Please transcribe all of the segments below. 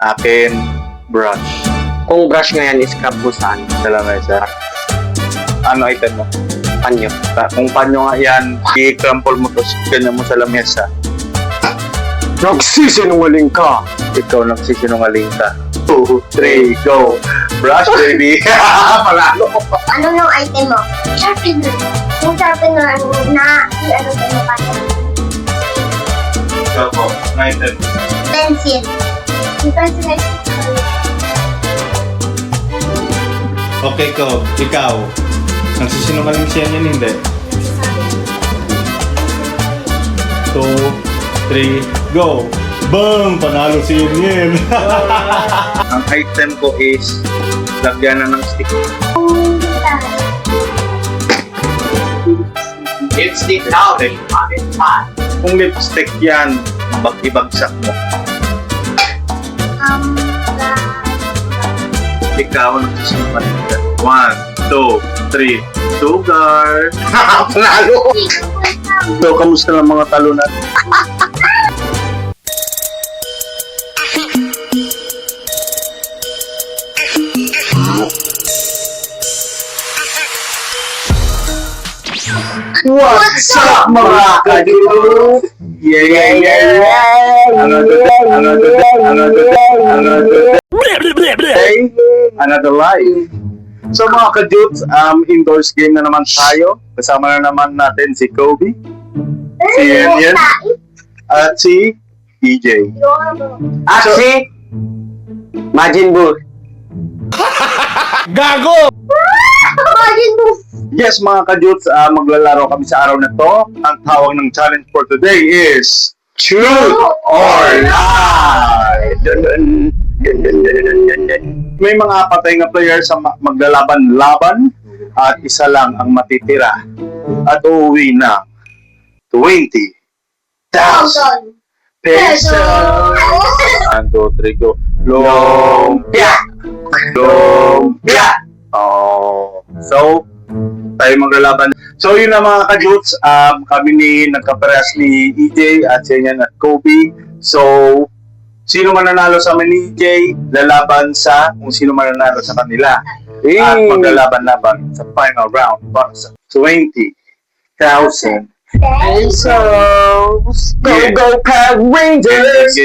Akin, brush. Kung brush nga yan, scrub mo saan? Sa lamesa. Ano item mo? Panyo. Kung panyo nga yan, i-crumple mo to, ganyan mo sa lamesa. Nagsisinungaling ka! Ikaw nagsisinungaling ka. 2, 3, go! Brush, baby! Palalo! Ano yung item mo? Sharpener. Yung sharpener na i-ano sa mukha niya. Ikaw po, ang item. Pencil. Yung pencil na Okay, Kob. Ikaw. Nagsisinungaling siya niyan, hindi? 2, 3, go! Bang! Panalo si Yen. Ang item ko is lagyan na ng stick. Lipstick now, then Kung lipstick yan, ibagsak mo. Ikaw nagsisinungaling ka. 1, 2, 3, sugar! Panalo! So, kamusta lang mga talunan? What's up mga ka-dude? Yeah! Another life. So mga ka-dudes, indoors game na naman tayo. Kasama na naman natin si Kobe, si Yen, at si EJ. At si Majin Buu. Gago! Yes mga ka-dudes, maglalaro kami sa araw na to. Ang tawag ng challenge for today is Truth or Lie! May mga patay na players sa maglalaban-laban at isa lang ang matitira at uuwi ng 20,000 pesos! 1, 2, 3, go! Lumpia! Lumpia! Oh, so, tayo maglalaban. So, yun na mga ka-dudes. Kami nagkaparehas ni EJ at siya at Kobe. So, sino man nanalo sa amin ni EJ, lalaban sa kung sino man nanalo sa kanila. At maglalaban-laban sa final round para sa 20,000 pesos. Go Power Rangers!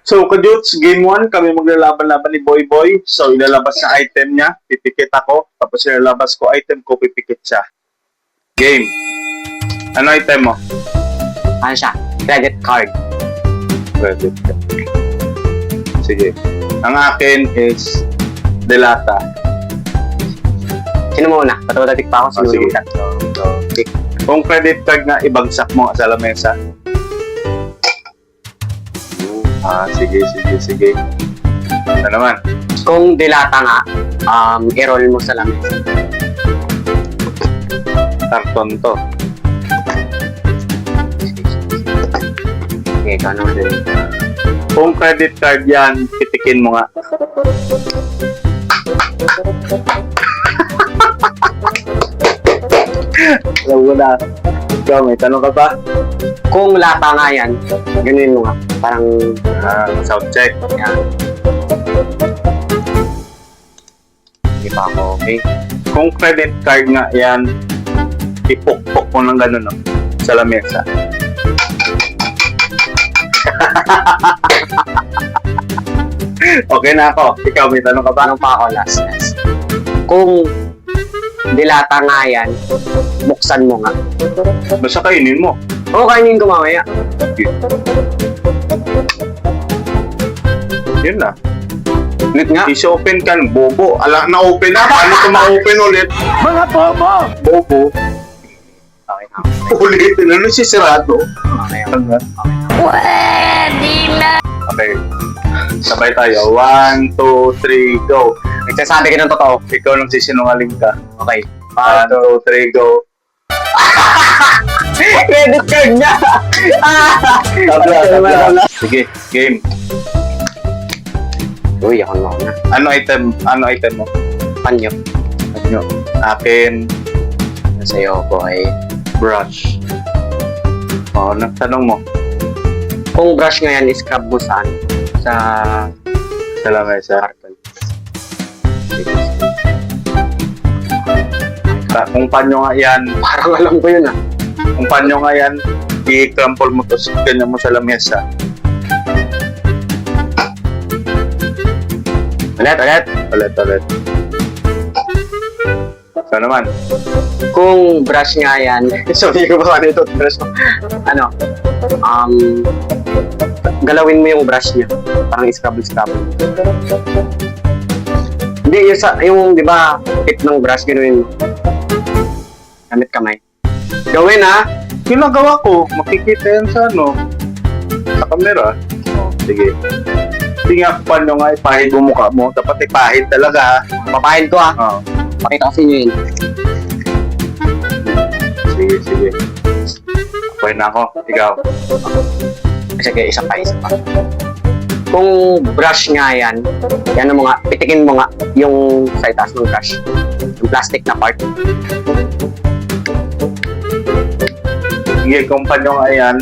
So, ka-dudes, game 1, kami maglalaban-laban ni Boy Boy. So, ilalabas na item niya, pipikit ako. Tapos ilalabas ko item ko, pipikit siya. Game. Ano item mo? Ano siya? Credit card. Credit card. Sige. Ang akin is Delata. Sino muna? Patutatik pa ako. Sige. Sino muna? Kung credit card nga, ibagsak mo sa lamesa. Sige. Ano naman? Kung dilata nga, i-roll mo sa lamesa. Karton to. Okay, ikaw naman din. Kung credit card yan, pitikin mo nga. Alam mo na. Ikaw, may tanong ka pa? Kung lata nga yan, ganun mo nga. Parang, Sound check. yan. Hindi pa ako okay. Kung credit card nga yan, ipukpok mo ng gano'n no? Sa lamesa. Okay na ako. Ikaw, may tanong ka pa? Parang pa ako last. Kung dilata nga yan, buksan mo nga. Basta kainin mo. Oo, kainin ko mamaya. Yun na. Ulit nga. Is-open ka ng bobo. Ala, na-open na. Paano ito ma-open ulit? Mga bobo! Bobo. Okay na. Ulit. Ano si Sirado? Okay na. Okay. Sabay tayo. 1, 2, 3, go. Nagsasabi ka ng totoo. Ikaw nang sisinungaling ka. Okay. 1, 2, 3, go. Credit card niya! Tabla. Sige, game. Uy, ako na. Ano item mo? Panyo. Ano? Akin, Sa'yo ko ay brush. Nagtanong mo. kung brush nga yan, scrub mo saan? sa Sa lamesa. karton. Kung panyo nga yan, Parang alam ko yun ah. kung panyo nga yan, i-crumple mo to, ganyan mo sa lamesa. Ulit. Ulit. So naman, Kung brush nga yan, sabi ko ba ano ito, brush ko? Ano, galawin mo yung brush niya. Parang scrabble. Hindi, yung di ba, tip ng brush, ganoin mo. Gamit kamay. Gawin ha! ginagawa ko, makikita yan sa sa camera. Sige. Sige nga, paano nga ipahid mo mukha mo? Dapat ipahid talaga. Papahid ko ha. Oo. Pakita ko sa inyo yun. Sige. Okay na ako. Ikaw. Sige, isa pa. Kung brush nga yan mo nga, pitikin mo nga yung sa itaas ng brush. Yung plastic na part. Sige, kung paano nga yan,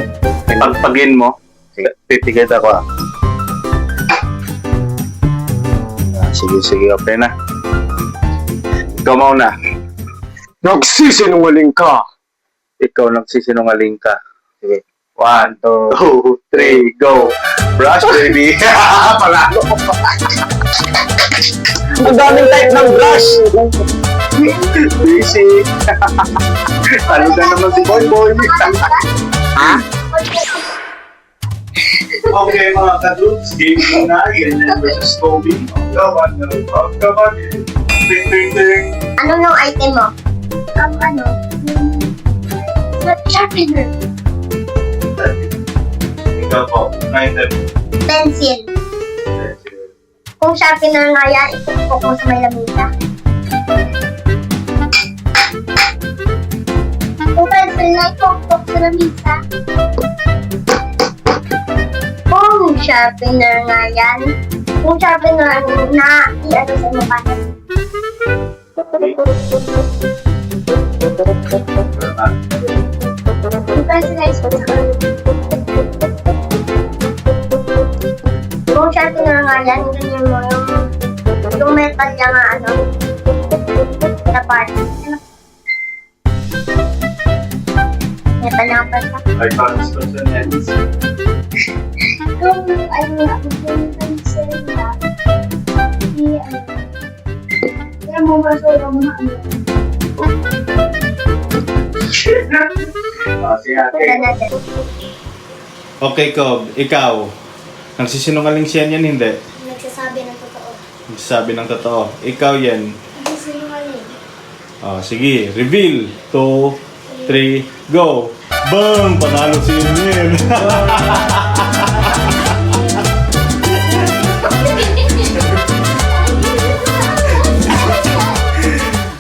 pagpagin mo. Sige, titigit ako. Sige, okay na. Ikaw mauna. Nagsisinungaling ka! Ikaw nagsisinungaling ka. Sige. 1, 2, 3, go! Brush, baby! Palalo! Ang daming type ng brush! Busy! Ano ka naman si Boy? Ha? Okay mga kadudes, game muna. Ganyan versus Kobe. Come on. Ding. Ano nung item mo? Sharpener. Ikaw po, item. Pencil. Kung sharpener nga yan, ipukpok mo sa may lamesa. Kung pencil na ipukpok sa lamesa. Kung sharpener nga yan, kung sharpener na i-ano sa mukha niya. Kung pencil na ipukpok sa kung sharpener nga yan, ganyan mo yung metal niya nga na part. Metal na part. I found this person ends. Kung yung pencil na, kaya mo masura mo na Wala natin. Okay, Kob, ikaw. Nagsisinungaling siya yan, hindi? Nagsasabi ng totoo. Nagsasabi ng totoo. Ikaw yan. Nagsisinungaling. Sige, reveal. 2, 3, go! Bang! Panalo si Yun.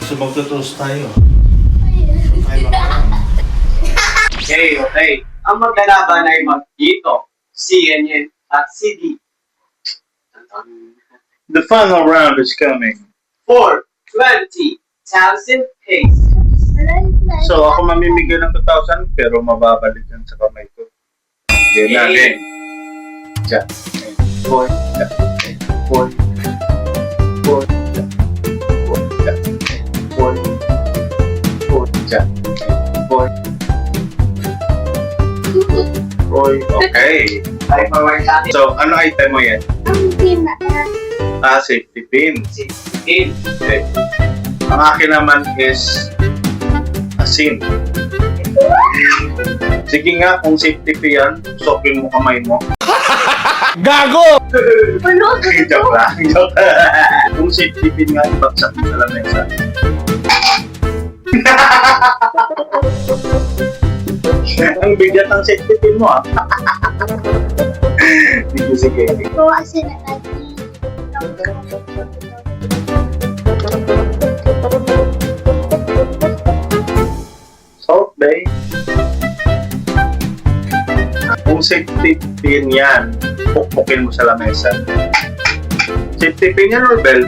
So magtutos tayo. Okay. Ang maglalaban ay mag-ito, si Yenyen at si D. The final round is coming. 420,000 pace. So, ako mamimigay ng 2,000 pero mababalik yan sa kamay ko. Game na, game. Diyan. Boy. Boy. Boy. Boy. Boy. Boy. Diyan. Boy. Boy. Okay. Ay, mawag sa atin. So, ano item mo yan? Ang pina Safety pin. Si D. Okay. Ang akin naman is asin. Sige nga, kung safety pin yan, sokin mo kamay mo. Gago! Joke lang. Kung safety pin nga, ibagsak mo sa lamesa. Ang bigat ng safety pin mo ah. Sige. ko kasi natin. Salt Bay. Kung safety pin yan, pukpukin mo sa lamesa. Safety pin yan or belt?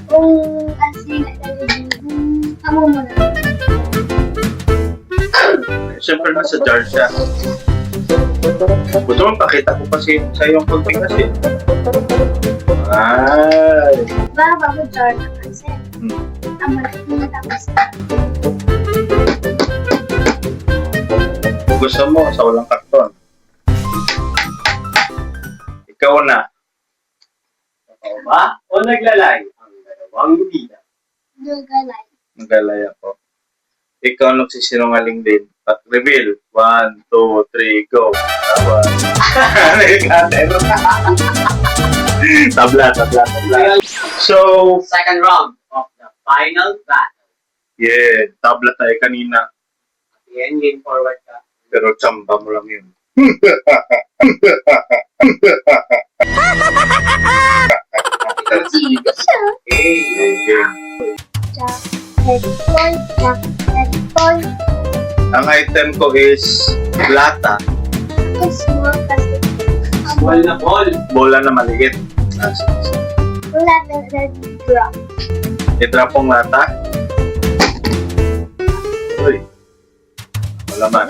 Kung kasi natin, amo mo na. Siyempre nasa jar siya. Gusto mo, pakita ko kasi sa iyo ang konti kasi. Ay. Ba, bago Jordan kasi. Ang malaki na tapos na. Gusto mo sa walang karton. Ikaw na. Ikaw ba? O naglalay? Ang dalawang lumina. Dugalay. Magalay ako. Ikaw nagsisinungaling din. Reveal. 1, 2, 3, go. Tabla. So, Second round of the final battle. yeah. Tabla tayo kanina. Yan, game forward ka. Pero tsamba mo lang yun. Okay. Okay. Jack, head boy, Jack, head boy. Ang item ko is lata. Ako small kasi. Ball na ball. Bola na maliit. Wala na red drop. I-drop ang lata. Uy. Wala man.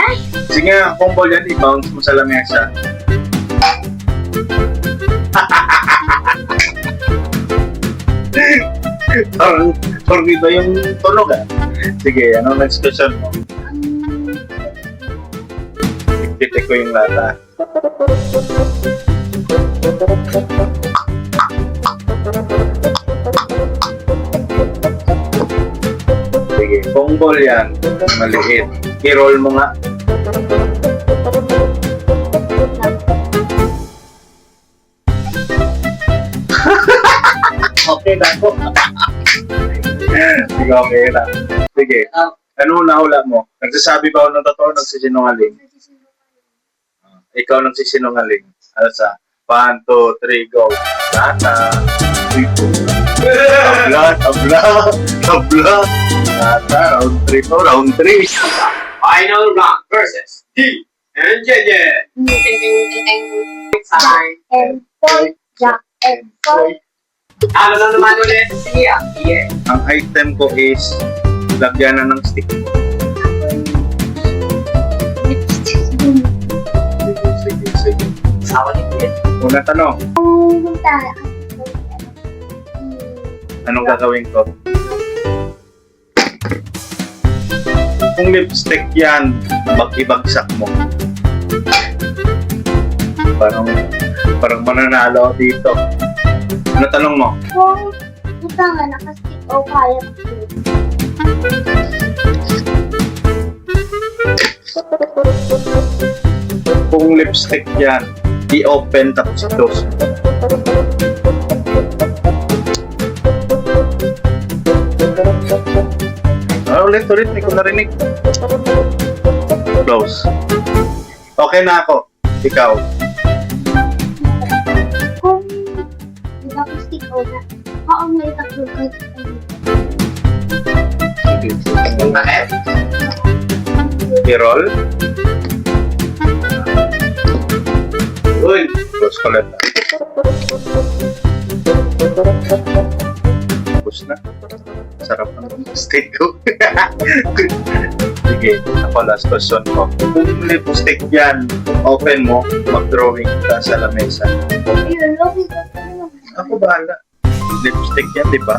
Sige nga, kung ball yan, i-bounce mo sa lamesa. Tornado yung tunog ah. Sige, anong next question mo? Titik ko yung lata. Sige, kung ball yan, maliit. I-roll mo nga. Okay na ako. Sige, okay na. Sige, ano nahula mo? Nagsasabi ba ako ng totoo o nagsisinungaling? Ikaw nagsisinungaling. Alsa. 1, 2, 3, go. Lata. Tabla. Lata. Round 3 to. Round 3. Final round versus D and Jenjen. Jack and boy, Jack and boy. Ano na naman ulit? Sige, yeah. Ang item ko is lagyanan ng stick. Sige. Awa ni Kuya. Una tanong, Kung punta, anong gagawin ko? Kung lipstick yan, ibagsak mo. Parang mananalo ako dito. Ano tanong mo? kung punta nga nakastick o kaya Kung lipstick yan, i-open tapos close. Ulit, hindi ko narinig. Close. Okay na ako. Ikaw. kung nakastick o na, may takbo ka. Bakit? I-roll. Uy. Close ko ulit. Tapos na. Sarap ng steak ko. Sige, ako last question ko. Kung lipstick yan, open mo, mag-drawing ka sa lamesa. Yun, lobby ka pa naman. Ako bahala. Lipstick yan, di ba?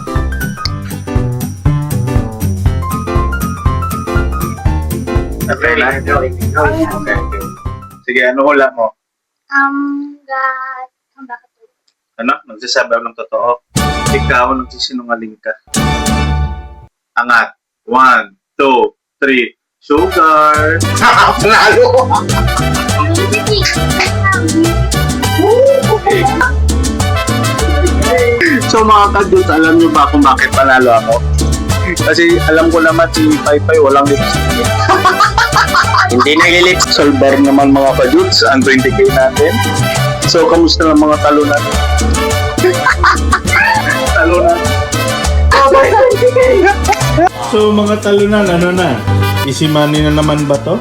Okay na? Okay. Sige, ano hula mo? Bakit? Ano? Nagsasabi ako ng totoo. Ikaw, nagsisinungaling ka. Angat. 1, 2, 3. Sugar! Panalo! Okay. So mga kadudes, alam nyo ba kung bakit panalo ako? Kasi alam ko naman si Paypay walang lipstick. Hindi nagilip. Solver naman mga kadudes, ang 20k natin. So, kamusta lang mga talunan? Talunan. So mga talunan, ano na? Easy money na naman ba to?